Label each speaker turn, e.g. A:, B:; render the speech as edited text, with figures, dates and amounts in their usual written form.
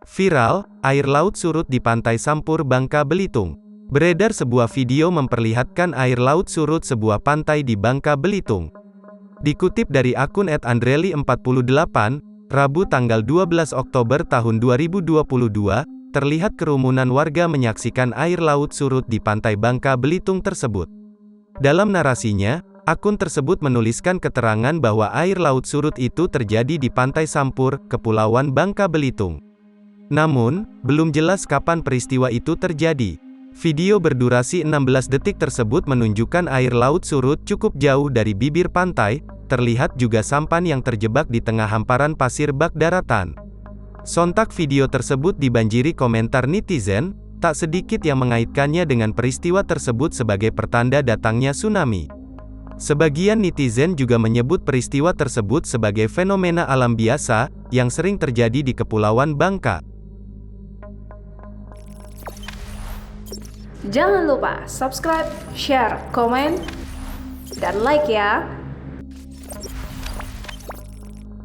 A: Viral, air laut surut di Pantai Sampur, Bangka Belitung. Beredar sebuah video memperlihatkan air laut surut sebuah pantai di Bangka Belitung. Dikutip dari akun @andreli48, Rabu tanggal 12 Oktober tahun 2022, terlihat kerumunan warga menyaksikan air laut surut di Pantai Bangka Belitung tersebut. Dalam narasinya, akun tersebut menuliskan keterangan bahwa air laut surut itu terjadi di Pantai Sampur, Kepulauan Bangka Belitung. Namun, belum jelas kapan peristiwa itu terjadi. Video berdurasi 16 detik tersebut menunjukkan air laut surut cukup jauh dari bibir pantai, terlihat juga sampan yang terjebak di tengah hamparan pasir bak daratan. Sontak video tersebut dibanjiri komentar netizen, tak sedikit yang mengaitkannya dengan peristiwa tersebut sebagai pertanda datangnya tsunami. Sebagian netizen juga menyebut peristiwa tersebut sebagai fenomena alam biasa, yang sering terjadi di Kepulauan Bangka.
B: Jangan lupa subscribe, share, komen, dan like ya!